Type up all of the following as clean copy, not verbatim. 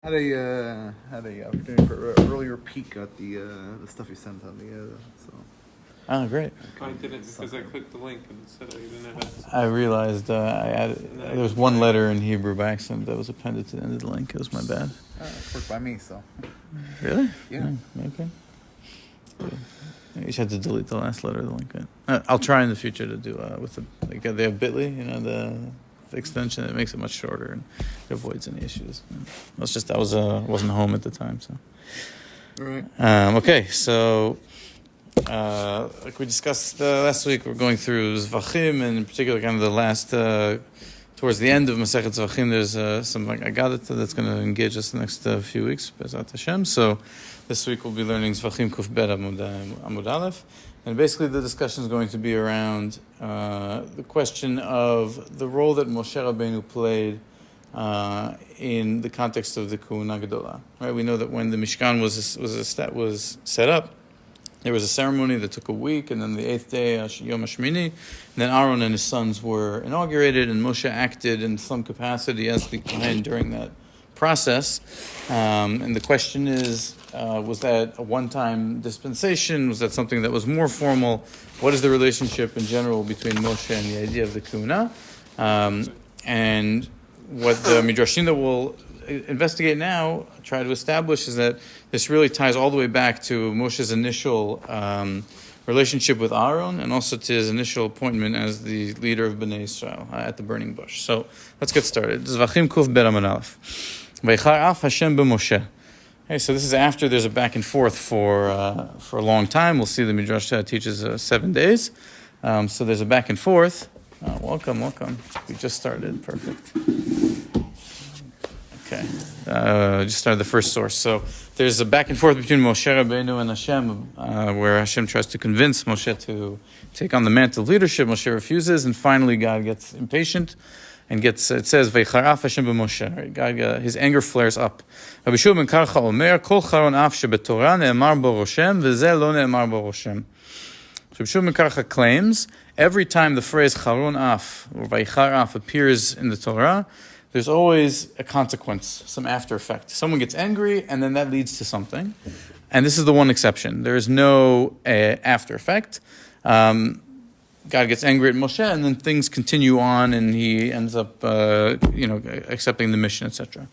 Had a opportunity for an earlier peek at the stuff you sent on the so. Oh, great. I didn't because I clicked the link and it said I didn't have access. I realized I added, there was one letter in Hebrew by accident that was appended to the end of the link. It was my bad. It worked by me, so. Really? Yeah. Okay. You just had to delete the last letter of the link. I'll try in the future to do with they have Bitly, the extension. It makes it much shorter and it avoids any issues. It's just I wasn't home at the time, so. All right. Okay, so like we discussed last week, we're going through Zevahim, and in particular, kind of the last towards the end of Masechet Zevahim. There's some Agadata that's going to engage us the next few weeks, Bezat Hashem. So this week we'll be learning Zevahim Kuf Bet Amud Aleph. And basically the discussion is going to be around the question of the role that Moshe Rabbeinu played in the context of the Kuhuna Gedola. Right? We know that when the Mishkan was set up, there was a ceremony that took a week, and then the 8th day, Yom HaShmini, and then Aaron and his sons were inaugurated, and Moshe acted in some capacity as the Kohen during that process. And the question is, was that a one-time dispensation? Was that something that was more formal? What is the relationship in general between Moshe and the idea of the Kuhuna? And what the Midrashim that will investigate now, try to establish, is that this really ties all the way back to Moshe's initial relationship with Aaron, and also to his initial appointment as the leader of Bnei Israel at the burning bush. So let's get started. Zevachim Kuf Bet Amud Aleph. Vaychar af Hashem b'Moshe. Okay, so this is after there's a back and forth for a long time. We'll see the Midrash teaches 7 days. So there's a back and forth. Welcome. We just started. Perfect. Okay. Just started the first source. So there's a back and forth between Moshe Rabbeinu and Hashem, where Hashem tries to convince Moshe to take on the mantle of leadership. Moshe refuses, and finally God gets impatient and it says, Vaycharaf Hashem b'Moshe. Right? God, his anger flares up. Rabbi Shua ben Karcha omer, Kol charon af shebetorah ne'emar bo Roshem, v'zeh lo ne'emar bo Roshem. Rabbi Shua ben Karcha claims, every time the phrase charon af, or Vaychar af, appears in the Torah, there's always a consequence, some after effect. Someone gets angry, and then that leads to something. And this is the one exception. There is no after effect. God gets angry at Moshe, and then things continue on, and he ends up, accepting the mission, etc.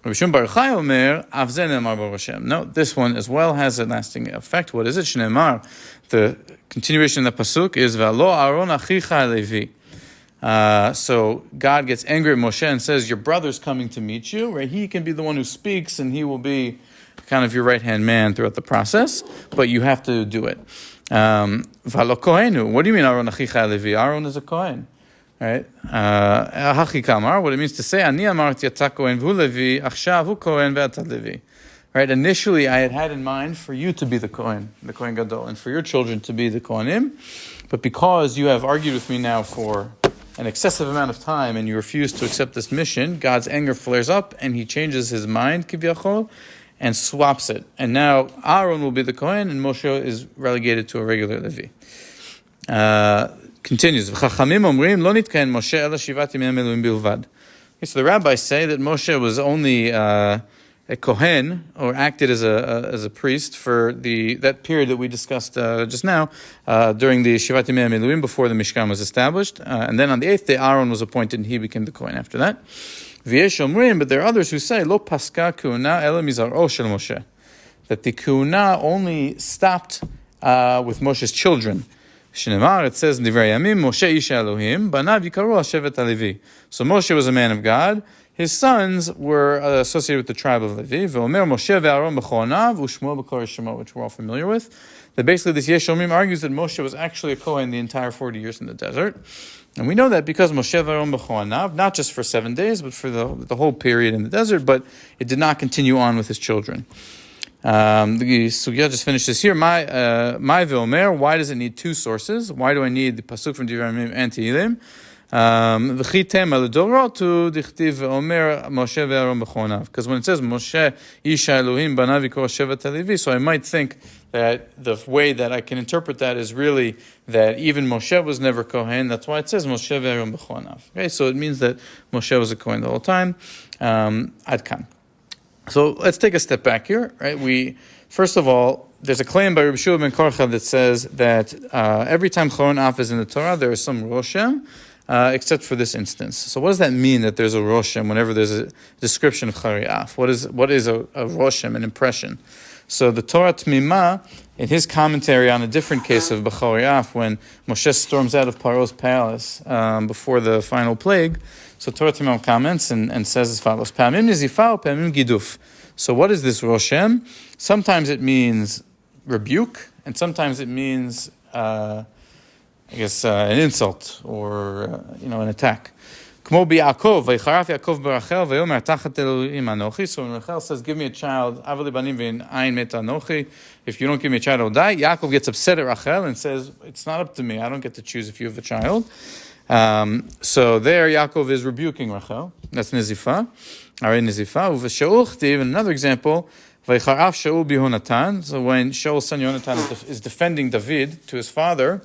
Rabbi Shimon Bar Yochai omer, Av zeh ne'emar bo Roshem. No, this one as well has a lasting effect. What is it? Shneimar. The continuation of the pasuk is V'alo Aaron achicha Levi. So God gets angry at Moshe and says, your brother's coming to meet you, right? He can be the one who speaks, and he will be kind of your right-hand man throughout the process, but you have to do it. V'alo kohenu. What do you mean Aaron achicha Levi? Aaron is a Kohen, right? Hachi kamar, what it means to say, Ani amarti ata Kohen v'hu Levi, achshav hu Kohen ve'ata Levi. Right? Initially, I had in mind for you to be the Kohen Gadol, and for your children to be the Kohanim, but because you have argued with me now for an excessive amount of time, and you refuse to accept this mission, God's anger flares up, and he changes his mind, kivyachol, and swaps it. And now Aaron will be the Kohen, and Moshe is relegated to a regular Levi. Continues. Chachamim omrim lo nitkahen Moshe ela shivat yemei miluim bilvad. So the rabbis say that Moshe was only a Kohen, or acted as a priest for that period that we discussed just now, during the Shivat Yemei Miluim, before the Mishkan was established. And then on the 8th day, Aaron was appointed, and he became the Kohen after that. V'yesh omrim, but there are others who say, Lo paska kuhuna ela mizar'o shel Moshe. That the kuhuna only stopped with Moshe's children. Naamar, it says in Divrei Yamim, Moshe isha Elohim, banav yikaru Shevet HaLevi. So Moshe was a man of God. His sons were associated with the tribe of Levi. Ve'omer Moshe ve'Aaron b'chonav u'shmuel b'kol Shemo, which we're all familiar with. That basically this Yesh Omrim argues that Moshe was actually a Kohen the entire 40 years in the desert. And we know that because Moshe ve'Aaron b'chonav, not just for 7 days, but for the whole period in the desert, but it did not continue on with his children. The Sugya just finishes here. My ve'omer, why does it need two sources? Why do I need the Pasuk from Divrei Yamim and Tehillim? Because when it says Moshe Isha Elohim Banav Yikor Shevet HaLevi, so I might think that the way that I can interpret that is really that even Moshe was never Kohen. That's why it says Moshe ve'Aaron b'chonav. Okay, so it means that Moshe was a Kohen the whole time. Ad kan. So let's take a step back here, right? First of all, there's a claim by Rabbi Shua ben Korcha that says that every time Choron Af is in the Torah, there is some Roshem, except for this instance. So what does that mean that there's a Roshem whenever there's a description of Chari Af? What is a Roshem, an impression? So the Torah Tmima, in his commentary on a different case of B'chari Af, when Moshe storms out of Paro's palace before the final plague, so Torah Tmima comments and says as follows, Pa'amim nizifa, Pa'amim giduf. So what is this Roshem? Sometimes it means rebuke, and sometimes it means, an insult or an attack. Kmo bi'Yaakov, vayicharaf Yaakov berachel, vayomer tachat Elohim anochi. So when Rachel says, "Give me a child," avali banim ve'ayin met anochi. If you don't give me a child, I'll die. Yaakov gets upset at Rachel and says, "It's not up to me. I don't get to choose if you have a child." So there, Yaakov is rebuking Rachel. That's nizifa. Are nizifa. Uv'shaul chtiv. Another example. Vayicharaf Shaul bihonatan. So when Shaul's son Yonatan is defending David to his father,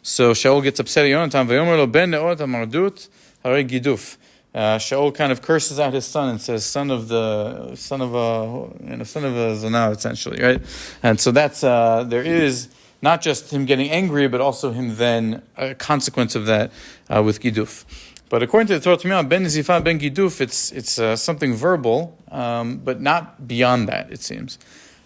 so Shaul gets upset at Yonatan. Vayomer lo ben ne'ot hamardut harei giduf. Shaul kind of curses out his son and says, son of a zonah, essentially, right? And so that's there is not just him getting angry, but also him then a consequence of that with giduf. But according to the Torah Tmiyah, ben nizifa, ben giduf, it's something verbal, but not beyond that, it seems.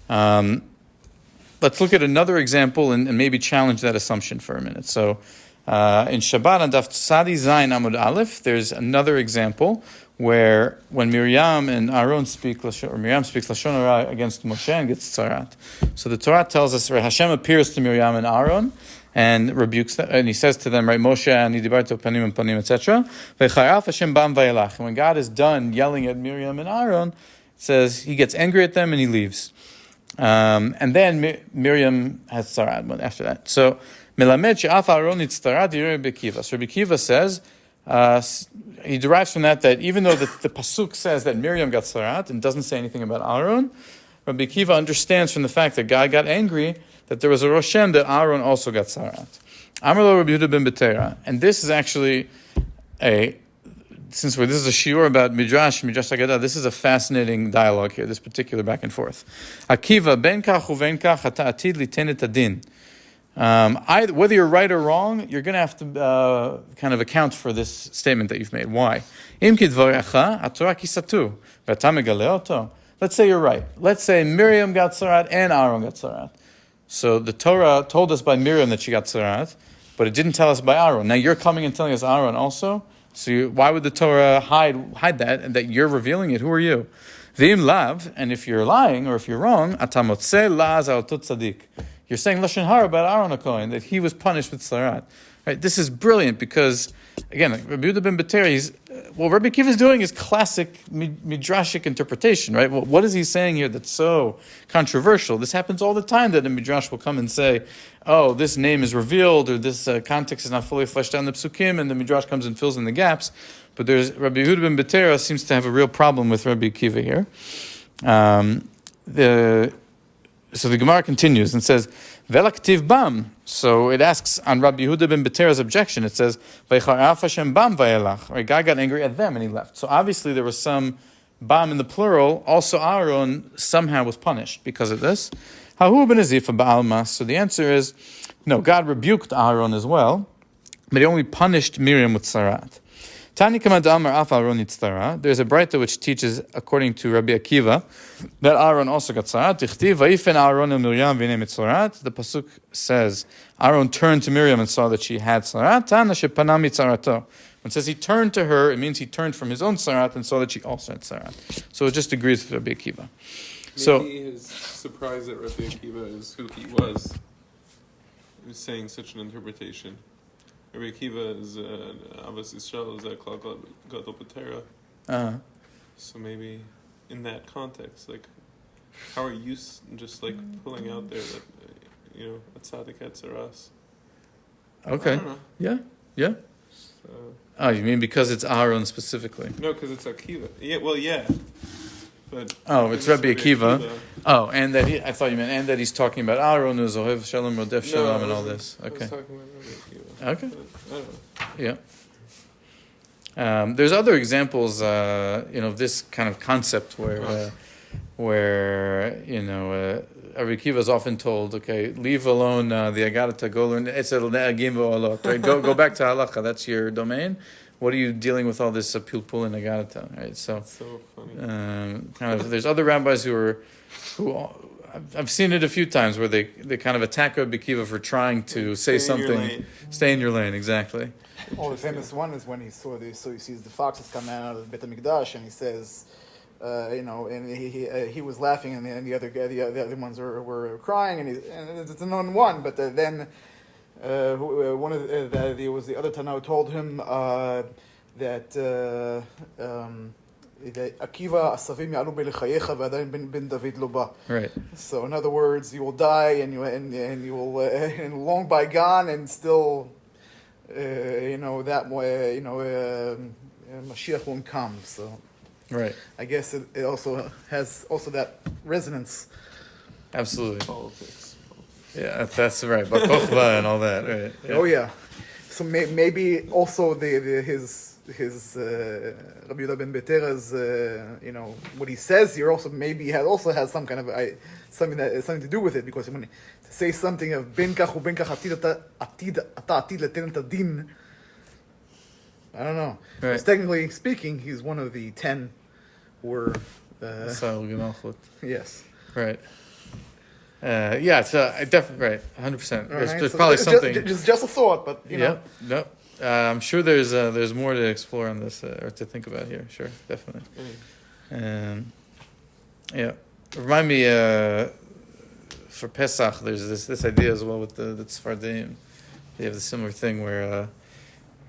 Let's look at another example and maybe challenge that assumption for a minute. So in Shabbat on Daf Tzadi Zayin Amud Aleph, there's another example where when Miriam and Aaron Miriam speaks Lashon Hara against Moshe and gets tzarat. So the Torah tells us, Hashem appears to Miriam and Aaron and rebukes them, and he says to them, right, Moshe, ani dibartu panim and panim, etc. V'chayaf Hashem bam vayelach. And when God is done yelling at Miriam and Aaron, it says he gets angry at them and he leaves. And then Miriam has tzarat after that. So Melamed she'af Aaron itztarat yireh Bekiva. So Rabbi Kiva says, he derives from that even though the pasuk says that Miriam got tzarat and doesn't say anything about Aaron, Rabbi Kiva understands from the fact that God got angry that there was a Roshem that Aaron also got tzarat. Amar lo Rabbi Yehuda ben Betera, and this is actually this is a shiur about Midrash Haggadah, this is a fascinating dialogue here, this particular back and forth. Akiva, ben kach uven kach ata atid liten et adin. Whether you're right or wrong, you're going to have to kind of account for this statement that you've made. Why? Im kidvarecha haTorah kisatu v'ata megale oto. Let's say you're right. Let's say Miriam got tzarat and Aaron got tzarat. So the Torah told us by Miriam that she got tzarat, but it didn't tell us by Aaron. Now you're coming and telling us Aaron also. So why would the Torah hide that and that you're revealing it? Who are you? V'im lav, and if you're lying or if you're wrong, atamotze laz al tot tzadik. You're saying Lashon Hara about Aaron HaKohen, that he was punished with tzarat. Right? This is brilliant because, again, Rabbi Yehuda ben Betera, what Rabbi Kiva is doing is classic midrashic interpretation, right? Well, what is he saying here that's so controversial? This happens all the time that a midrash will come and say, oh, this name is revealed, or this context is not fully fleshed out in the psukim, and the midrash comes and fills in the gaps. But Rabbi Yehuda ben Betera seems to have a real problem with Rabbi Kiva here. So the Gemara continues and says, Velaktiv bam. So it asks on Rabbi Yehuda ben Betera's objection. It says, Vayicharaf Hashem bam vayelach. Right, God got angry at them and he left. So obviously there was some bam in the plural. Also Aaron somehow was punished because of this. Hahu ben Azifa ba'alma. So the answer is, no, God rebuked Aaron as well, but he only punished Miriam with tzarat. Tani kamad amar af Aaron itztara. There's a braita which teaches, according to Rabbi Akiva, that Aaron also got tzarat. Tichtiv vayifen Aaron el Miriam v'nei mitzarat. The pasuk says Aaron turned to Miriam and saw that she had tzarat. Tana shepana mitzarato. When it says he turned to her, it means he turned from his own tzarat and saw that she also had tzarat. So it just agrees with Rabbi Akiva. Maybe his surprise at Rabbi Akiva is who he was. He was saying such an interpretation. Rabbi Akiva is Avos Yisrael, is Klal Gadol B'Torah. So maybe in that context, like, how are you just like pulling out there that a tzaddik had tzaras? Okay. I don't know. Yeah. So, You mean because it's Aaron specifically? no, because it's Akiva. Yeah, well, yeah. But it's Rabbi Akiva. Oh, and that I thought you meant, and that he's talking about Aaron, who's Ohev Shalom, Rodef Shalom, and all this. Okay. I was talking about Rabbi Akiva. Okay. But, I don't know. Yeah. There's other examples, of this kind of concept where where Rabbi Akiva is often told, okay, leave alone the Agadata, go learn Etzel Ne'agim V'olot, right? Go back to halacha. That's your domain. What are you dealing with all this pilpul and Agadata, right? So funny. Kind of, there's other rabbis who I've seen it a few times where they kind of attack Rabbi Akiva for trying to say something. Stay in your lane, exactly. Oh, the famous one is when he sees the foxes come out of the Beit HaMikdash, and he says, and he was laughing, and the other ones were crying, and it's a known one. But then one of there was the other Tana who told him that Akiva asavim yalu belechayecha v'adayin ben David lo ba. Right. So in other words, you will die, and you will and long by gone, and still. That way, Mashiach won't come. So, right. I guess it also has that resonance. Absolutely. Politics. Yeah, that's right. Bakochva and all that. Right. Yeah. Oh yeah. So maybe also his Rabbi Yehuda ben Betera's what he says here also maybe has some kind of something to do with it, because when to say something of ben kach uben kach atid leten et adin, I don't know. Right. Because technically speaking, he's one of the 10 who were. Yes. Right. Yeah. So I definitely right. 100%. There's So probably something. Just a thought, but No. I'm sure there's more to explore on this or to think about here. Sure, definitely. Yeah. Remind me for Pesach. There's this idea as well with the Tzfardeim. They have a similar thing where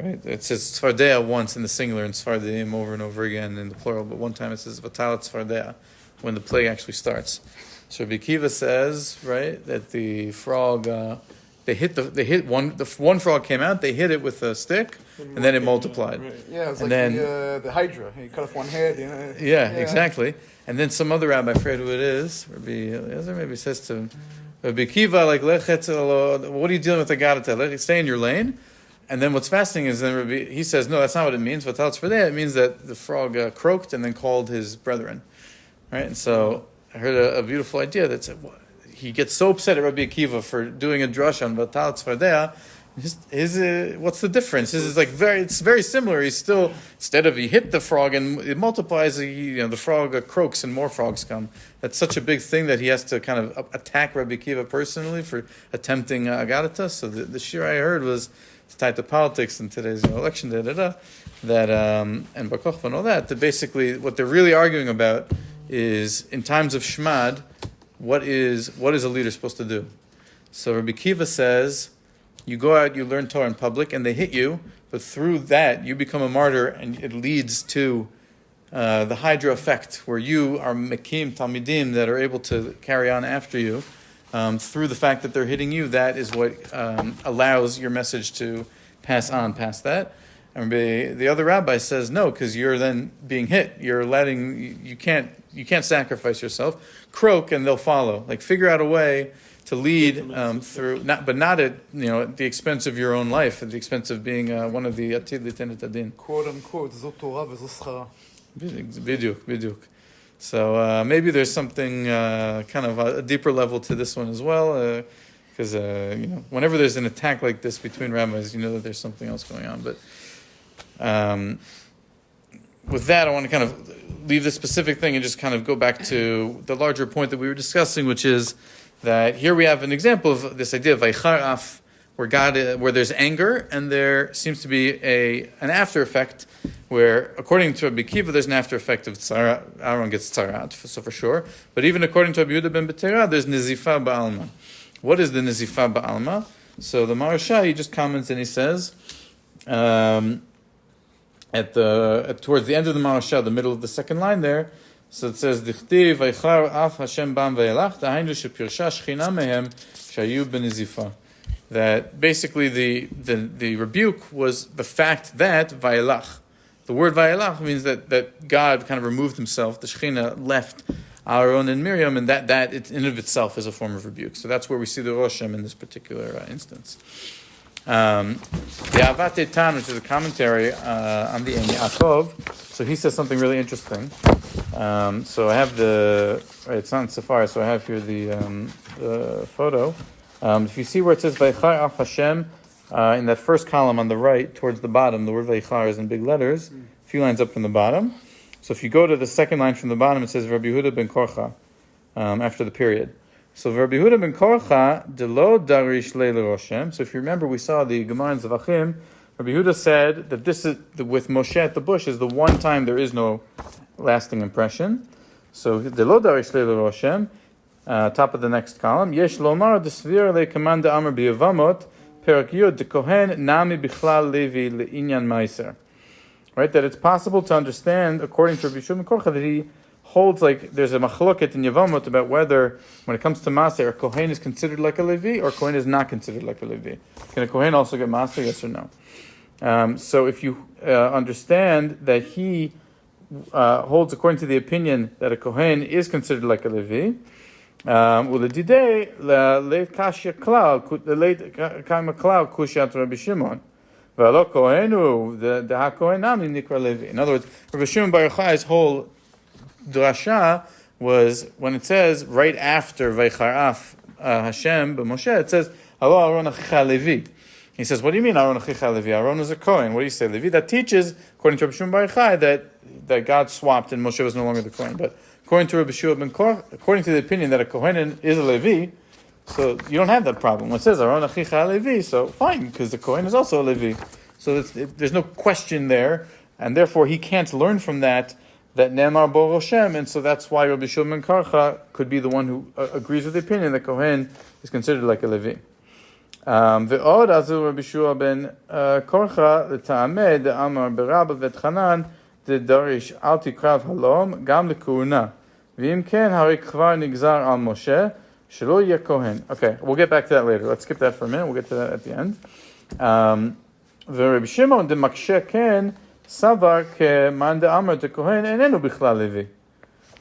right, it says Tzfardea once in the singular and Tzfardeim over and over again in the plural, but one time it says Vatal Tzfardea when the plague actually starts. So Rabbi Akiva says, right, that the frog. The one frog came out. They hit it with a stick, and then it multiplied. Right. Yeah, it's and like then, the Hydra. You cut off one head. Yeah, exactly. And then some other rabbi, I forget who it is, Rabbi Eliezer, maybe says to Rabbi Akiva, like, what are you dealing with the Gadata? Stay in your lane. And then what's fascinating is then he says, no, that's not what it means. But for that, it means that the frog croaked and then called his brethren, right? And so I heard a beautiful idea that said, what? He gets so upset at Rabbi Akiva for doing a drush on Vatal Tzfardea. What's the difference? It's very similar. He's still, instead of he hit the frog and it multiplies, the frog croaks and more frogs come. That's such a big thing that he has to kind of attack Rabbi Akiva personally for attempting Agadata. So the shir I heard was tied to politics and today's election, that and Bakochva and all that basically what they're really arguing about is in times of Shmad, what is a leader supposed to do? So Rabbi Akiva says, you go out, you learn Torah in public, and they hit you, but through that you become a martyr, and it leads to the Hydra effect, where you are Mekim Talmidim that are able to carry on after you. Through the fact that they're hitting you, that is what allows your message to pass on past that. And the other rabbi says no, because you're then being hit. You can't sacrifice yourself. Croak and they'll follow. Like figure out a way to lead through, not at the expense of your own life, at the expense of being one of the atid litenet adin. Quote unquote, zo Torah v'zo schara. Biduk. So maybe there's something kind of a deeper level to this one as well, because whenever there's an attack like this between rabbis, you know that there's something else going on. But with that, I want to kind of leave this specific thing and just kind of go back to the larger point that we were discussing, which is that here we have an example of this idea of Vaychar Af, where there's anger and there seems to be an after effect, where according to Rabbi Akiva there's an after effect of tzara. Aaron gets tzarat, so for sure. But even according to Rabbi Yehuda ben Betera, there's nizifa ba'alma. What is the nizifa ba'alma? So the Maharsha, he just comments and he says, towards the end of the Maharsha, the middle of the second line there, so it says, Dichtiv vaychar af Hashem bam vayelach, dahainu shepirsha shchina mehem shayu benizifa. That basically the rebuke was the fact that vayelach. The word vayelach means that God kind of removed himself, the Shekhinah left Aaron and Miriam, and that it in of itself is a form of rebuke. So that's where we see the Roshem in this particular instance. The Avat Etan, which is a commentary on the Yaakov, so he says something really interesting. So I have it's not in Safari, so I have here the photo. If you see where it says Vaychar Af Hashem, in that first column on the right, towards the bottom, the word Vaychar is in big letters, a few lines up from the bottom. So if you go to the second line from the bottom, it says Rabbi Yehuda ben Korcha, after the period. So Rabbi Yehuda ben Korcha, de lo darish le Roshem. So if you remember, we saw the Gemara in Zevahim, Rabbi Yehuda said that this is, with Moshe at the bush, is the one time there is no lasting impression. So de lo darish le Roshem, top of the next column, Yesh lomar desvir le kamanda amar biyavamot, perak yud de kohen nami bichlal levi le'inyan meiser. Right, that it's possible to understand, according to Rabbi Shimon Korcha, that he holds like there's a machloket in Yevamot about whether, when it comes to Maser, a Kohen is considered like a Levi or a Kohen is not considered like a Levi. Can a Kohen also get Maser, yes or no? So if you understand that he holds, according to the opinion, that a Kohen is considered like a Levi, leit kashya klal, the late kaima klal kushat Rabbi Shimon. In other words, Rabbi Shimon Bar Yochai's whole drasha was when it says right after Vaycharaf Hashem b'Moshe, it says Halo Aron Achicha Levi. He says, what do you mean Aron Achicha Levi? Aron is a Kohen. What do you say, Levi? That teaches, according to Rabbi Shimon Bar Yochai, that God swapped and Moshe was no longer the Kohen. But according to Rabbi Shua ben Korcha, according to the opinion that a Kohen is a Levi, so you don't have that problem. When it says Aron Achicha Levi, so fine, because the Kohen is also a Levi. So there's no question there, and therefore he can't learn from that Naamer bo Roshem, and so that's why Rabbi Shimon Karcha could be the one who agrees with the opinion that Kohen is considered like a Levi. Ve'od azu Rabbi Shua ben Korcha l'ta'ameh de'amar berabba v'tchanan de'darish al tikrav halom gam le'kuuna v'im ken hari kvar nigzar al Moshe shelo yeh Kohen. Okay, we'll get back to that later. Let's skip that for a minute. We'll get to that at the end. Rabbi Shimon de makshe ken savar ke man de amar de kohen enenu bichlal levi.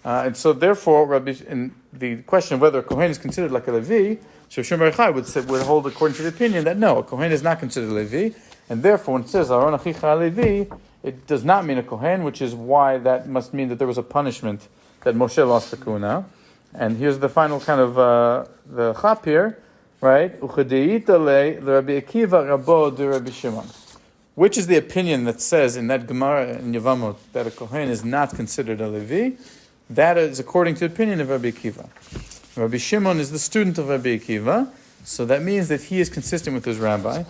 And so therefore, in the question of whether a kohen is considered like a levi, Rabbi Shimon Bar Yochai would hold according to the opinion that no, a kohen is not considered a levi, and therefore when it says Aron achicha levi, it does not mean a kohen, which is why that must mean that there was a punishment that Moshe lost the kuna. And here's the final kind of the chap here. Right? Which is the opinion that says in that Gemara in Yevamot that a Kohen is not considered a Levi? That is according to the opinion of Rabbi Akiva. Rabbi Shimon is the student of Rabbi Akiva, so that means that he is consistent with his rabbi.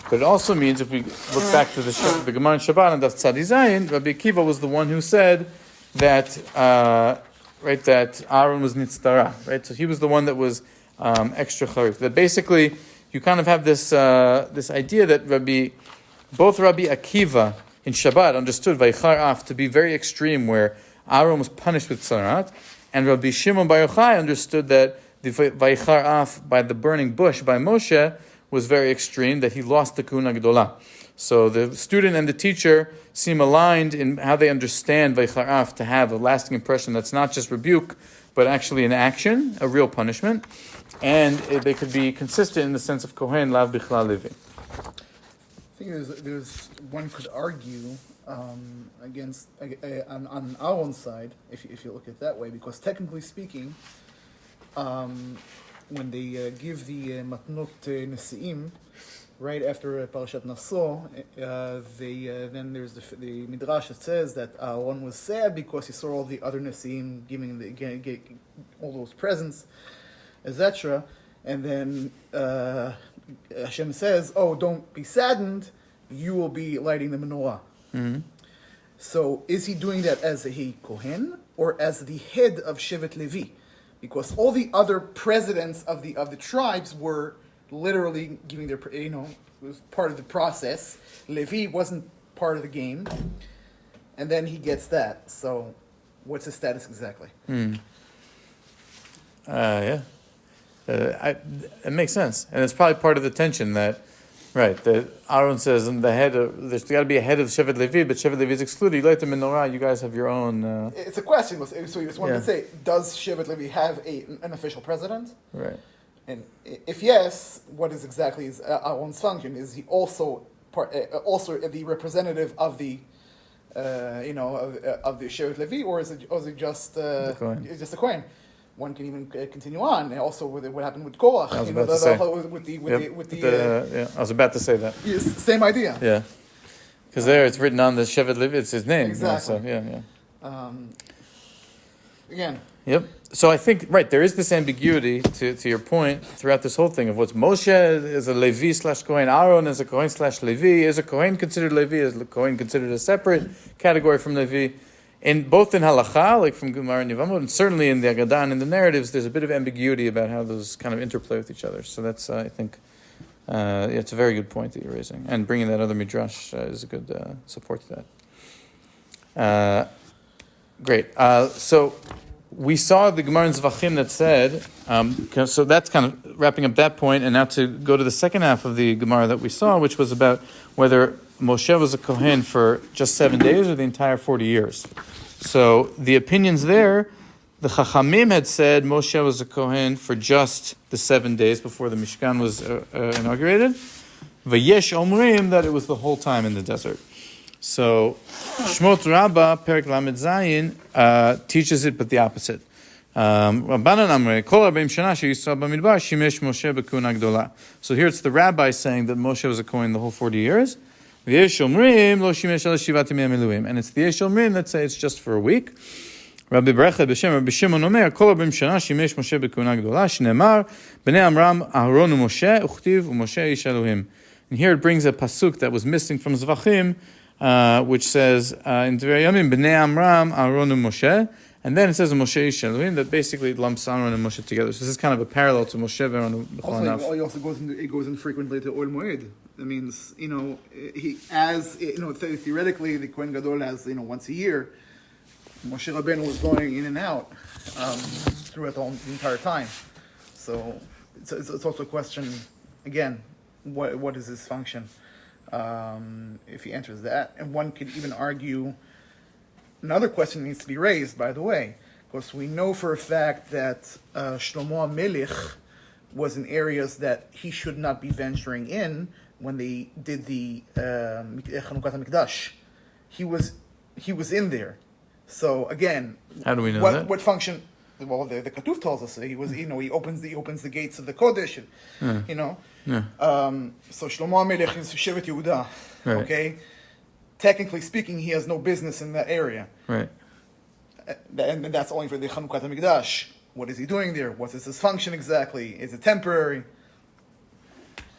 But it also means, if we look back to the Gemara in Shabbat and Daf Tzadi Zayin, Rabbi Akiva was the one who said that that Aaron was nitztara. Right? So he was the one that was extra charif. That basically you kind of have this idea that both Rabbi Akiva in Shabbat understood Vaychar Af to be very extreme, where Aaron was punished with tzarat, and Rabbi Shimon Bar Yochai understood that the Vaychar Af by the burning bush by Moshe was very extreme, that he lost the kuna gdola. So the student and the teacher seem aligned in how they understand Vaychar Af to have a lasting impression that's not just rebuke, but actually an action, a real punishment. And they could be consistent in the sense of Kohen lav bichlal levi. I think there's one could argue against on our own side, if you look at it that way, because technically speaking, when they give the matnot nesiim right after Parashat Naso, then there's the midrash that says that Aaron was sad because he saw all the other nesiim giving all those presents, etc. And then Hashem says, "Oh, don't be saddened. You will be lighting the menorah." Mm-hmm. So, is he doing that as a kohen or as the head of Shevet Levi? Because all the other presidents of the tribes were literally giving their, it was part of the process. Levi wasn't part of the game, and then he gets that. So, what's his status exactly? Yeah. It makes sense, and it's probably part of the tension that Aaron says, and there's got to be a head of Shevet Levi, but Shevet Levi is excluded. You light the menorah, you guys have your own. It's a question. So you just wanted to say, does Shevet Levi have an official president? Right. And if yes, what is exactly Aaron's function? Is he also the representative of the of the Shevet Levi, or is it just Kohen. just a Kohen? One can even continue on. And also, with what happened with Korach, I was about to say. I was about to say that. Same idea. Yeah, because there it's written on the Shevet Levi, it's his name. Exactly. So, Again. Yep. So I think, right, there is this ambiguity, to your point, throughout this whole thing of what's Moshe is a Levi / Kohen, Aaron is a Kohen / Levi, is a Kohen considered Levi, is a Kohen considered a separate category from Levi? Both in Halacha, like from Gemara and Yevamot, and certainly in the Agadah and in the narratives, there's a bit of ambiguity about how those kind of interplay with each other. So that's, I think, it's a very good point that you're raising. And bringing that other Midrash is a good support to that. Great. So we saw the Gemara in Zevahim that said, so that's kind of wrapping up that point, and now to go to the second half of the Gemara that we saw, which was about whether Moshe was a Kohen for just 7 days or the entire 40 years. So the opinions there, the Chachamim had said Moshe was a Kohen for just the 7 days before the Mishkan was inaugurated. Vayesh Omrim, that it was the whole time in the desert. So Shmot Rabbah, Perek Lamed Zayin, teaches it, but the opposite. Rabbanan Amrei, Kol 40 Shana sheYisrael b'Midbar, Shimesh Moshe b'Kehuna Gdola. So here it's the rabbi saying that Moshe was a Kohen the whole 40 years. V'yesh Omrim, Lo Shimesh Ela Shivat Yemei Miluim. And it's the Yesh Omrim that say it's just for a week. Rabbi Berecha b'Shem Rabbi Shimon Omer, Kol 40 Shana Shimesh Moshe b'Kehuna Gdola, Shneimar, Bnei Amram, Aharon u'Moshe, Uchtiv u'Moshe Ish Elohim. And here it brings a pasuk that was missing from Zevachim, which says in Zevahim, Bnei Amram, Aaron and Moshe, and then it says Moshe Ish Elohim, that basically lumps Aaron and Moshe together. So this is kind of a parallel to Moshe Aaron. Also, he also goes in frequently to Ol Moed. That means, theoretically the Kohen Gadol has, once a year. Moshe Rabbeinu was going in and out throughout the entire time. So it's also a question, again, what is his function? If he enters that. And one could even argue, another question needs to be raised, by the way, because we know for a fact that Shlomo HaMelech was in areas that he should not be venturing in when they did the Chanukat HaMikdash. He was in there. So again, how do we know that? What function? Well, the Ketuf tells us he was. He opens the gates of the Kodesh. Yeah. So Shlomo HaMelech is Shevet Yehuda. Right. Okay. Technically speaking, he has no business in that area. Right. And that's only for the Chanukat HaMikdash. What is he doing there? What's his function exactly? Is it temporary?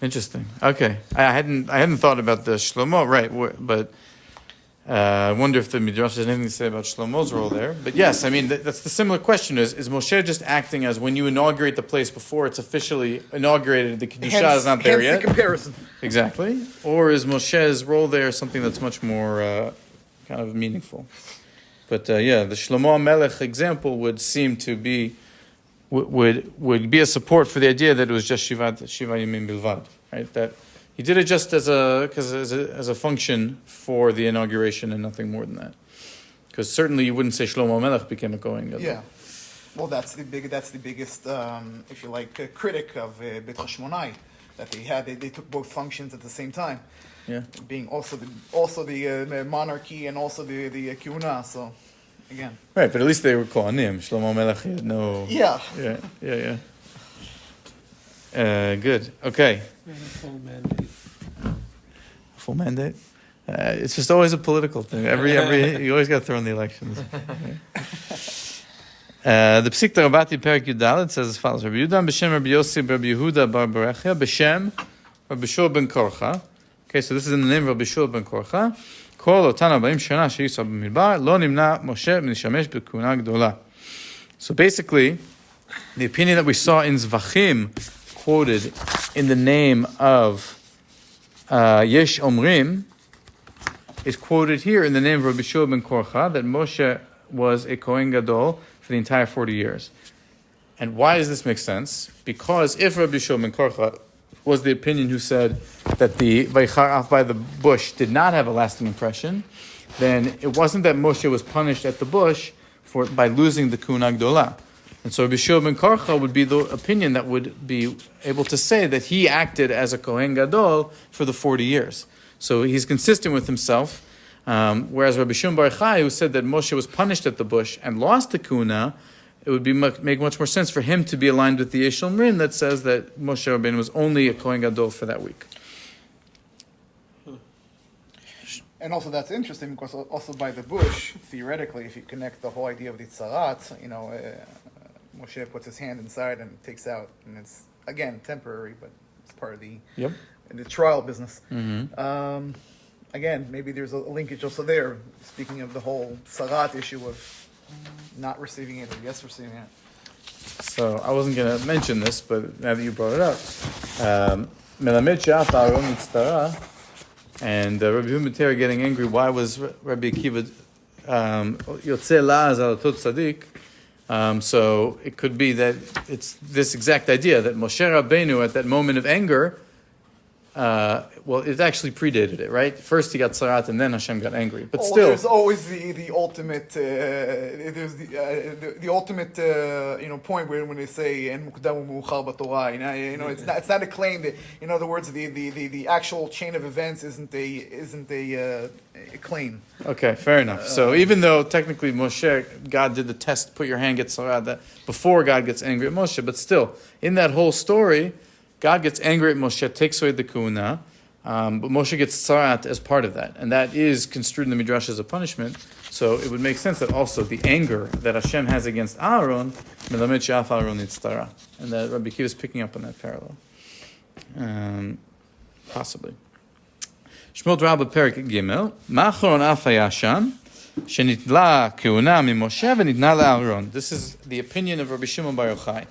Interesting. Okay, I hadn't thought about the Shlomo, right? But I wonder if the Midrash has anything to say about Shlomo's role there. But yes, I mean that's the similar question: is Moshe just acting as when you inaugurate the place before it's officially inaugurated? The Kedusha is not there yet. The comparison. Exactly. Or is Moshe's role there something that's much more kind of meaningful? But the Shlomo HaMelech example would seem to be. Would be a support for the idea that it was just Shiva Yemim Bilvad, right? That he did it just as a function for the inauguration and nothing more than that. Because certainly you wouldn't say Shlomo HaMelech became a Kohen Gadol. Yeah, well, that's the biggest, if you like, critic of Beit Hashmonai, that they took both functions at the same time. Yeah, being also the monarchy and also the Kehuna. So. Again. Right, but at least they were Kohanim. Shlomo Melech had no... Yeah. Good. Okay. And a full mandate. Full mandate? It's just always a political thing. Every you always got to throw in the elections. The Psikta Rabati Perek Yudal says as follows: Rabbi Yehuda b'shem Rabbi Yossi Rabbi Yehuda bar Berechia b'shem Rabbi Shul ben Korcha. Okay, so this is in the name of Rabbi Shul ben Korcha. So basically, the opinion that we saw in Zevahim quoted in the name of Yesh Omrim is quoted here in the name of Rabbi Shua ben Korcha, that Moshe was a Kohen Gadol for the entire 40 years. And why does this make sense? Because if Rabbi Shua ben Korcha was the opinion who said that the Vaychar Af by the bush did not have a lasting impression, then it wasn't that Moshe was punished at the bush by losing the Kehuna Gdola. And so Rabbi Shua ben Korcha would be the opinion that would be able to say that he acted as a Kohen Gadol for the 40 years. So he's consistent with himself, Whereas Rabbi Shimon Bar Yochai, who said that Moshe was punished at the bush and lost the kuna, it would make much more sense for him to be aligned with the Yesh Omrim that says that Moshe Rabbeinu was only a Kohen Gadol for that week. And also that's interesting because also by the bush, theoretically, if you connect the whole idea of the tzarat, Moshe puts his hand inside and takes out, and it's, again, temporary, but it's part of the trial business. Mm-hmm. Again, maybe there's a linkage also there, speaking of the whole tzarat issue of not receiving it or yes receiving it. So I wasn't going to mention this, but now that you brought it up, Melamed she'af Aaron nitztara, and Rabbi Humeter getting angry. Why was Rabbi Akiva yotzei la'az al tot tzaddik? So it could be that it's this exact idea that Moshe Rabbeinu at that moment of anger, it actually predated it, right? First he got tzarat and then Hashem got angry. But still, there's always the ultimate. There's the ultimate point when they say en mukdam u'meuchar b'Torah. It's not a claim that, in other words, the actual chain of events isn't a claim. Okay, fair enough. So even though technically God did the test, put your hand, get tzarat, that before God gets angry at Moshe, but still in that whole story, God gets angry at Moshe, takes away the kuna, but Moshe gets tzarat as part of that. And that is construed in the Midrash as a punishment. So it would make sense that also the anger that Hashem has against Aaron, melamed she'af Aaron nitztara. And that Rabbi Akiva is picking up on that parallel. Possibly. Shmot Rabbah Perik Gimel, Ma'achron af hayasham, shenitla kuna mimoshe v'nitna le'Aaron. This is the opinion of Rabbi Shimon Bar Yochai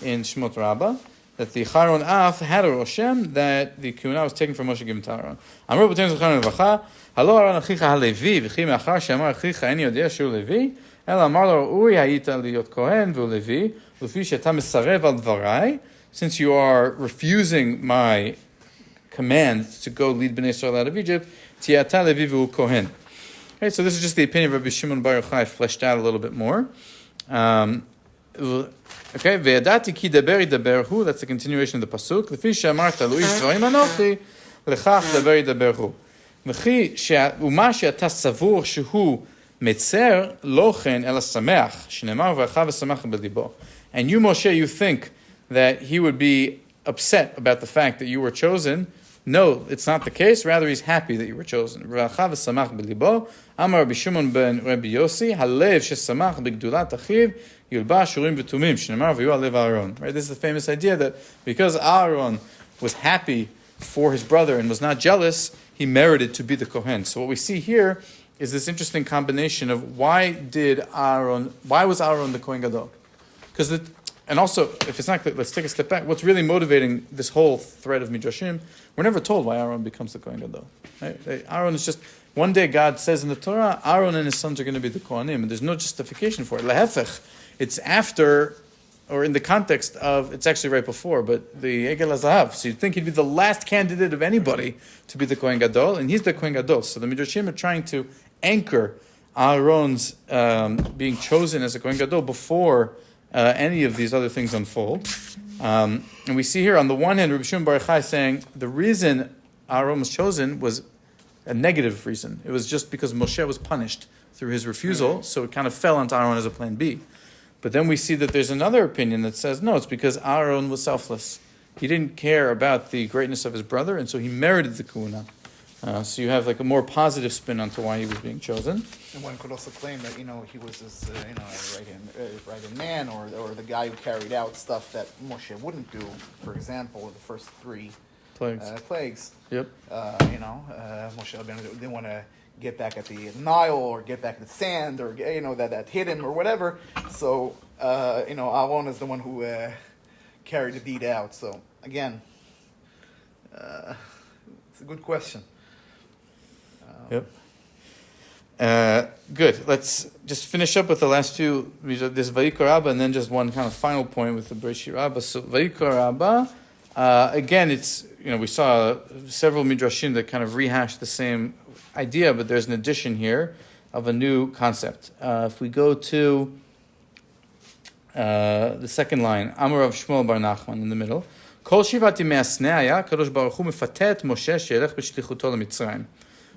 in Shmot Rabbah, that the Charon Af had a Roshem, that the Kuna was taken from Moshe given to Aaron. Amru b'tein Zevahim levacha, halo Aaron achicha halevi, v'chi me'achar she'amar achicha eni yodea she'u levi, ela amar lo ui hayita liyot kohen v'u levi, u'lefi she'ata mesarev al dvarai, since you are refusing my command to go lead Bnei Israel out of Egypt, ti'ata levi v'u kohen. Okay, so this is just the opinion of Rabbi Shimon Bar Yochai fleshed out a little bit more. Okay, ve'yadati ki daber yidaber hu, that's the continuation of the pasuk. Lefi she'amarta lo ish dvarim anochi, lechach daber yidaber hu. V'chi u'ma she'ata savur shehu metzer lo chen ela sameach, shenemar v'acha v'samach b'libo. And you, Moshe, you think that he would be upset about the fact that you were chosen. No, it's not the case. Rather, he's happy that you were chosen. V'acha v'samach b'libo. Amar Rabbi Shimon ben Rabbi Yossi, halev shesamach b'gdulat achiv, yulba shurim v'tumim, shenemar v'yu alev Aaron. Right, this is the famous idea that because Aaron was happy for his brother and was not jealous, he merited to be the Kohen. So what we see here is this interesting combination of why was Aaron the Kohen Gadol? And also, if it's not clear, let's take a step back. What's really motivating this whole thread of Midrashim, we're never told why Aaron becomes the Kohen Gadol. Right? Aaron is just, one day God says in the Torah, Aaron and his sons are going to be the Kohanim, and there's no justification for it. Lehefech, it's after, or in the context of, it's actually right before, but the Egel HaZahav. So you'd think he'd be the last candidate of anybody to be the Kohen Gadol, and he's the Kohen Gadol. So the Midrashim are trying to anchor Aaron's being chosen as a Kohen Gadol before any of these other things unfold. And we see here, on the one hand, Rabbi Shimon Bar Yochai saying the reason Aaron was chosen was a negative reason. It was just because Moshe was punished through his refusal, so it kind of fell onto Aaron as a plan B. But then we see that there's another opinion that says, no, it's because Aaron was selfless. He didn't care about the greatness of his brother, and so he merited the Kuna. So you have like a more positive spin onto why he was being chosen. And one could also claim that, he was this, right-hand man, or the guy who carried out stuff that Moshe wouldn't do. For example, the first three plagues. Yep. Moshe didn't want to get back at the Nile or get back at the sand or that hit him or whatever. So Aaron is the one who carried the deed out. So again, it's a good question. Yep. Good. Let's just finish up with the last few. This Vayikra Rabbah, and then just one kind of final point with the Bereshit Rabbah. So Vayikra Rabbah, again, it's we saw several midrashim that kind of rehash the same idea, but there's an addition here of a new concept. If we go to the second line, Amar of Shmuel bar Nachman in the middle. Kol shivati me'asnei haya Kadosh Baruch Hu mefatet Moshe she'elech b'shlichuto leMitzrayim.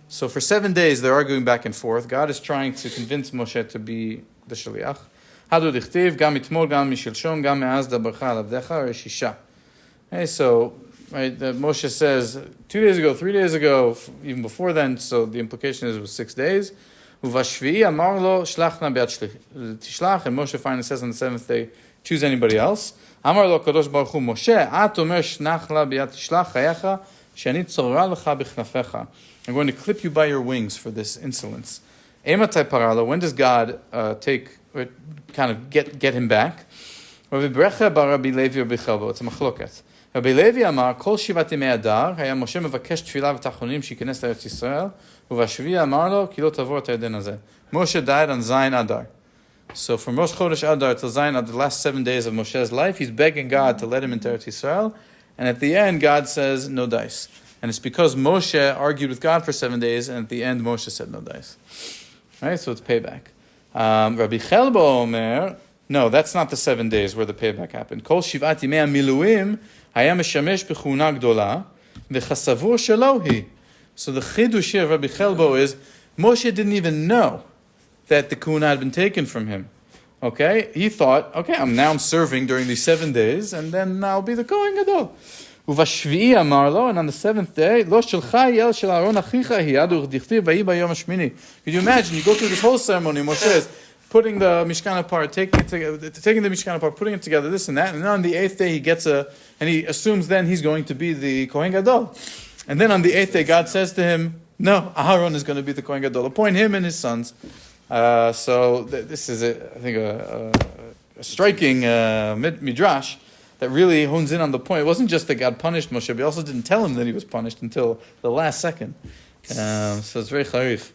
So for 7 days, they're arguing back and forth. God is trying to convince Moshe to be the shaliach. Hadu dichtiv, gam itmol, gam mishilshom, gam me'az dabarcha alavdecha, reshisha. Okay, so right, Moshe says 2 days ago, 3 days ago, even before then, so the implication is it was 6 days. Uvashvi'i amar lo shlachna be'at tishlach, and Moshe finally says on the 7th day, choose anybody else. Amar lo kadosh baruch hu, Moshe, at omer shnach la be'at tishlach chayecha, shani tzorah lecha b'chnafecha. I'm going to clip you by your wings for this insolence. Ematai parala, when does God kind of get him back? Rabbi Brecha bar Rabbi Levi Rabbi Chelbo, it's a machloket. Rabbi Levi amar, kol shivat yemei adar, haya Moshe mevakesh tefila v'tachonim sheyikenes l'Eretz Yisrael, uvashvi'i amar lo, ki lo tavor et ha'yarden hazeh. Moshe died on Zayin Adar. So from Rosh Chodesh Adar till Zayin Adar, the last 7 days of Moshe's life, he's begging God to let him into Eretz Yisrael, and at the end, God says, no dice. And it's because Moshe argued with God for 7 days, and at the end, Moshe said no dice. Right, so it's payback. Rabbi Chelbo Omer, no, that's not the 7 days where the payback happened. Kol shivat yimei miluim haya meshamesh b'chuna gdola v'chasavur shelo hi. So the chidush here of Rabbi Chelbo is Moshe didn't even know that the kuna had been taken from him. Okay, he thought, okay, I'm serving during these 7 days, and then I'll be the Kohen Gadol. Uvashvi'i amar lo, and on the 7th day, lo shelcha yel shel Aaron achicha hi adu dichtiv vayi bayom hashmini. Could you imagine? You go through this whole ceremony. Moshe is putting the Mishkan apart, taking the Mishkan apart, putting it together, this and that, and then on the 8th day he gets and he assumes then he's going to be the Kohen Gadol. And then on the 8th day, God says to him, no, Aaron is going to be the Kohen Gadol. Appoint him and his sons. This is, I think, a striking midrash that really hones in on the point. It wasn't just that God punished Moshe, but he also didn't tell him that he was punished until the last second. So it's very charif.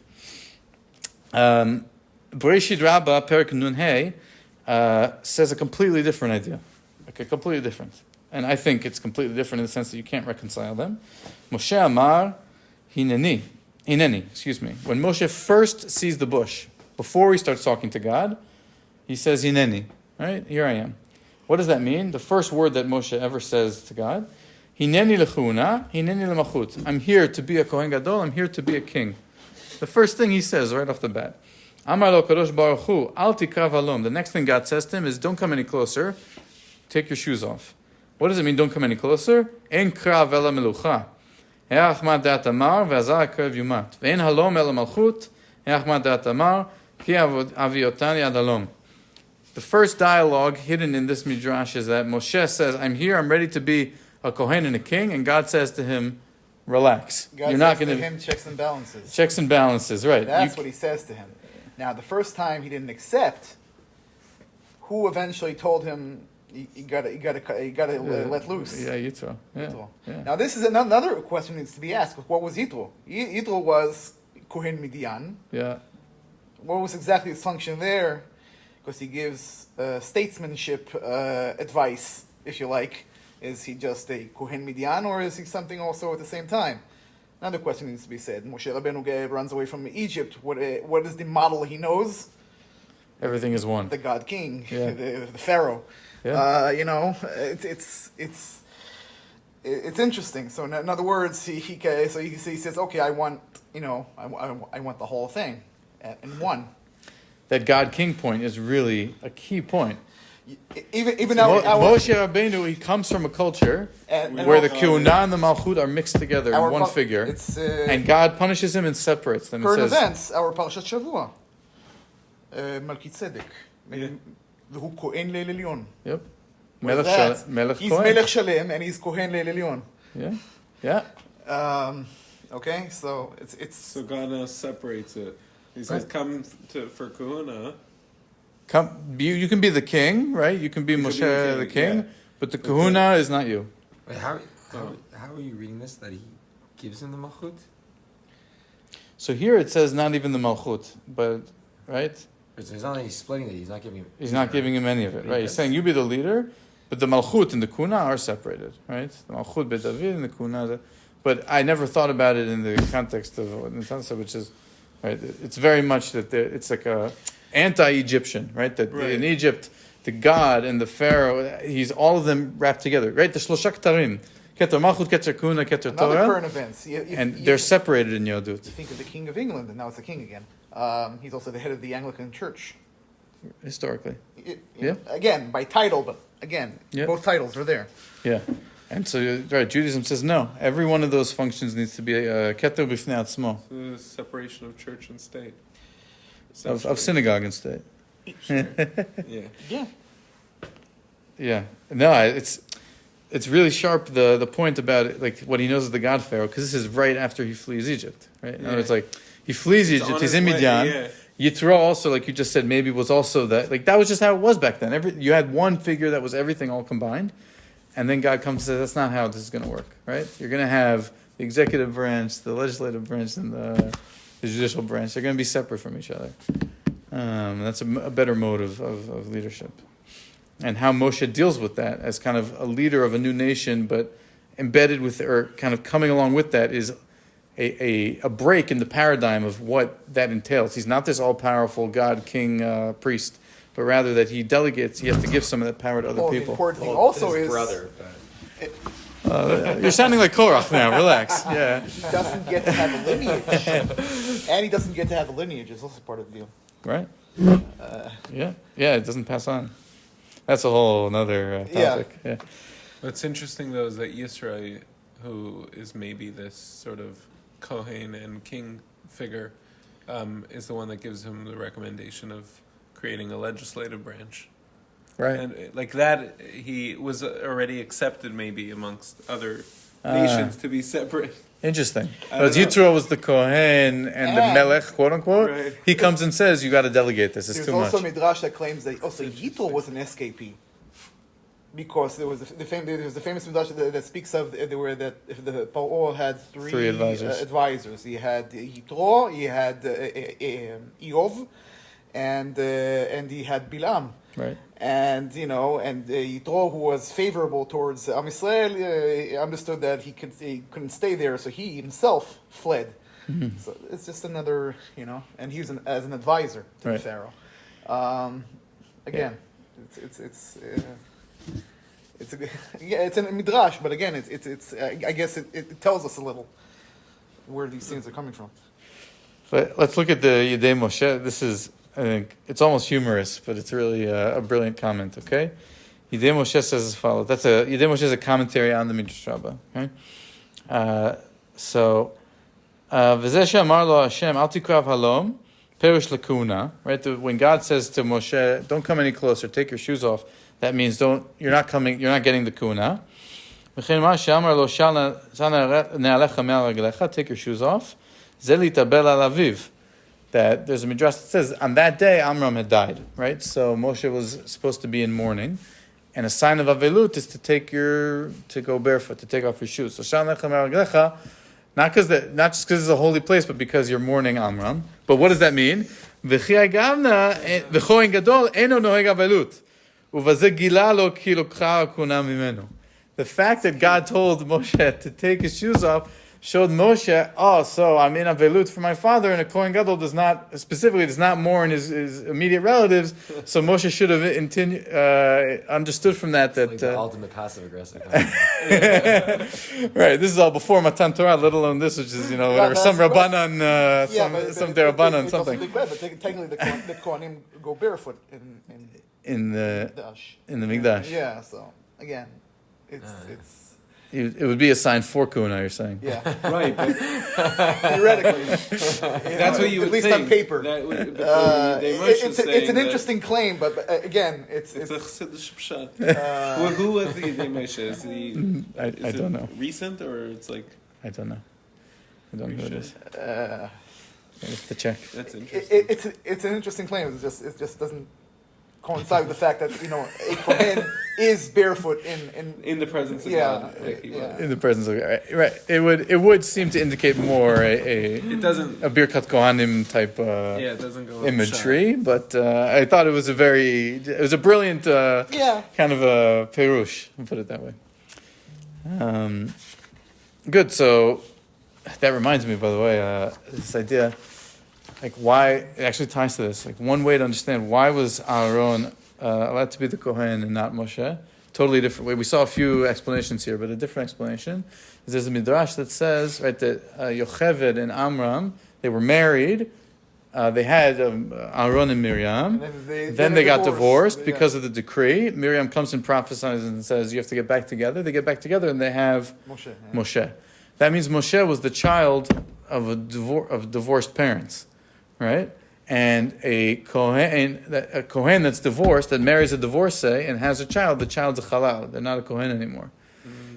Bereshit Rabbah, Perik Nun Hey, says a completely different idea. Okay, completely different. And I think it's completely different in the sense that you can't reconcile them. Moshe Amar, Hineni. When Moshe first sees the bush, before he starts talking to God, he says, Hineni. Right? Here I am. What does that mean? The first word that Moshe ever says to God, Hineni lechuna, Hineni lemachut. I'm here to be a Kohen Gadol, I'm here to be a king. The first thing he says right off the bat. Amar lo kadosh baruch hu, al tikrav halom. The next thing God says to him is, don't come any closer, take your shoes off. What does it mean, don't come any closer? En krav ela melucha. He'achmad dat amar, ve'azar krev yumat. Ve'en halom ela malchut, he'achmad dat amar, ki aviotani ad halom. The first dialogue hidden in this midrash is that Moshe says, I'm here, I'm ready to be a Kohen and a king, and God says to him, relax. God You're not says going to him checks and balances. Checks and balances, right. That's what he says to him. Now, the first time he didn't accept, who eventually told him, you gotta let loose? Yeah, Yitro. Yeah. Yeah. Now, this is another question that needs to be asked. What was Yitro? Yitro was Kohen Midian. Yeah. What was exactly his function there? Because he gives statesmanship advice, if you like. Is he just a Kohen Midian, or is he something also at the same time? Another question needs to be said. Moshe Rabbeinu runs away from Egypt. What is the model he knows? Everything is one. The God King, yeah. the Pharaoh. Yeah. It's interesting. So in other words, he says, okay, I want the whole thing in one. That God King point is really a key point. Even Moshe Rabbeinu, he comes from a culture where the Keuna and the Malchut are mixed together in one figure, and God punishes him and separates them. Current events, our Parashat Shavua, Melchizedek, who Kohen Leil Elyon. Yep. He's Melech Shalem and he's Kohen Leil Elyon. Yeah. Yeah. Okay, so it's. So God separates it. He says, "Come for Kahuna." You can be the king, right? You can be Moshe the king, but the kahuna is not you. Wait, how are you reading this? That he gives him the malchut? So here it says not even the malchut, but right? So it's not like he's splitting it. He's not giving him. He's not giving him any of it, right? He's saying you be the leader, but the malchut and the kuna are separated, right? The malchut be David and the kuna. But I never thought about it in the context of Natansa, which is right. It's very much that it's like a anti-Egyptian, right? That in Egypt, the God and the Pharaoh, he's all of them wrapped together, right? The Shlosha Ktarim. Keter Malchut, Keter Kuna, Keter Another Torah. current events. They're separated in Yodut. You think of the King of England, and now it's the king again. He's also the head of the Anglican Church. Historically. You know, again, by title, but again, both titles are there. Yeah. And so, right, Judaism says no. Every one of those functions needs to be Keter B'fnei Atzmo. The separation of church and state. Of synagogue and state. Yeah. Yeah. Yeah. No, it's really sharp, the point about it, like what he knows of the God Pharaoh, because this is right after he flees Egypt, right? Yeah. It's like he flees Egypt, he's in Midian. Yeah. Yitro also, like you just said, maybe was also that, like that was just how it was back then. You had one figure that was everything all combined, and then God comes and says, that's not how this is going to work, right? You're going to have the executive branch, the legislative branch, and the judicial branch. They're going to be separate from each other. That's a better mode of leadership. And how Moshe deals with that as kind of a leader of a new nation, but embedded with, or kind of coming along with that, is a break in the paradigm of what that entails. He's not this all-powerful God, king, priest, but rather that he delegates, he has to give some of that power to other The people. important thing also his is brother. You're sounding like Korach now, relax. Yeah. he doesn't get to have a lineage. And he doesn't get to have a lineage. It's also part of the deal. Right? Yeah, it doesn't pass on. That's a whole another topic. Yeah. What's interesting though is that Yisrael, who is maybe this sort of Kohen and king figure, is the one that gives him the recommendation of creating a legislative branch. Right. And like that, he was already accepted maybe amongst other nations to be separate. Interesting. I But don't know. Yitro was the Kohen and the Melech, quote unquote. Right. He comes and says, you got to delegate this. It's There's too much. also a midrash that claims that also Yitro was an SKP. Because there was the famous midrash that speaks of the Paro had three advisors. He had Yitro, he had Eov, and he had Bilam. Right. And Yitro, who was favorable towards Am Yisrael, understood that he couldn't stay there, so he himself fled. Mm-hmm. So it's just another, and he was as an advisor to the Right. Pharaoh. Again, it's in a midrash, but again, it's I guess it tells us a little where these things are coming from. But let's look at the Yidei Moshe. This is, I think, it's almost humorous, but it's really a brilliant comment, okay? Yidei Moshe says as follows. Yidei Moshe is a commentary on the Midrash Rabbah, okay? V'zeh she'amar lo Hashem, al tikrav halom, perush lakuna, right? When God says to Moshe, don't come any closer, take your shoes off, that means you're not getting the kuna. V'chein ma she'amar lo shal ne'alecha me'al raglecha, take your shoes off. Zeli tabel al aviv. That there's a midrash that says on that day Amram had died, right? So Moshe was supposed to be in mourning, and a sign of avelut is to go barefoot, to take off your shoes. So shal ne'alecha me'al raglecha, not just because it's a holy place, but because you're mourning Amram. But what does that mean? V'chi agavna v'choin gadol eno noheg avelut. Uvazeh gila lo ki lokcha kuna mimenu. The fact that God told Moshe to take his shoes off showed Moshe, so I'm in avelut for my father, and a Kohen Gadol does not mourn his immediate relatives, so Moshe should have understood from that Like the ultimate passive aggressive. right, this is all before Matan Torah, let alone this, which is, whatever, some Rabbanan, some Derabanan, something. But technically the Kohanim go barefoot In the Mikdash. Mikdash. Yeah, so again, it's It would be a sign for Kuna, you're saying. yeah. Right, but Theoretically. that's what you would at least think. on paper. It's an interesting claim, but again, it's a Chassidish pshat. Who was the Yidei Moshe? Is he? I don't know. Recent or it's like? I don't know. I don't know who it is. uh, I have to check. That's interesting. it's an interesting claim. It just doesn't coincide with the fact that a Kohen is barefoot in the presence of yeah, God. Like he was. In the presence of right, it would seem to indicate more It doesn't. a Birkat Kohanim type It doesn't go imagery, but I thought it was a brilliant kind of a perush. I'll put it that way. Good. So that reminds me, by the way, this idea. Like why it actually ties to this. Like one way to understand why was Aaron allowed to be the Kohen and not Moshe totally different way. We saw a few explanations here, but a different explanation is there's a midrash that says, right, that Yocheved and Amram, they were married. They had Aaron and Miriam. And then they got divorced Yeah. because of the decree. Miriam comes and prophesies and says, you have to get back together. They get back together and they have Moshe. That means Moshe was the child of divorced parents, right? And a Kohen that's divorced, that marries a divorcee and has a child, the child's a halal. They're not a Kohen anymore.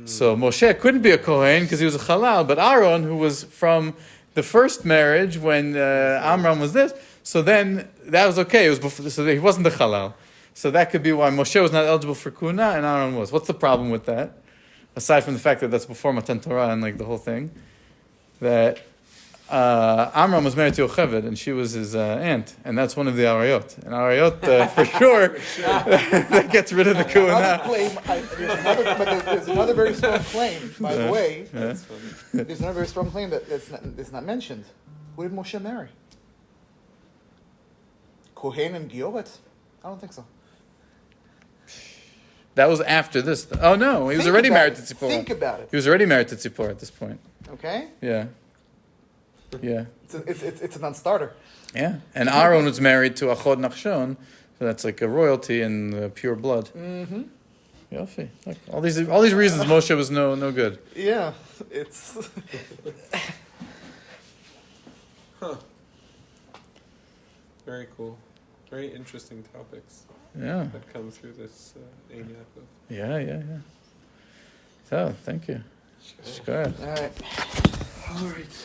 So Moshe couldn't be a Kohen because he was a halal, but Aaron, who was from the first marriage when Amram was this, so then that was okay. It was before, so he wasn't the halal. So that could be why Moshe was not eligible for kuna and Aaron was. What's the problem with that? Aside from the fact that that's before Matan Torah and like the whole thing, that Amram was married to Yocheved and she was his aunt, and that's one of the Arayot. And Arayot, for sure, that gets rid of the kuna. There's another very strong claim, by the way. There's another very strong claim that's not mentioned. Who did Moshe marry? Kohen and Giovet? I don't think so. That was after this. Oh no, he was already married to Tzipporah. Think about it. He was already married to Tzipporah at this point. Okay? Yeah. Yeah. It's a non-starter. Yeah. And Aaron was married to Achod Nachshon, so that's like a royalty and pure blood. Mm-hmm. Yofi. Look, all these reasons Moshe was no good. Yeah, it's... Huh. Very cool. Very interesting topics Yeah. that come through this Ein Yaakov. Yeah. So, thank you. Shkoyach. All right. All right.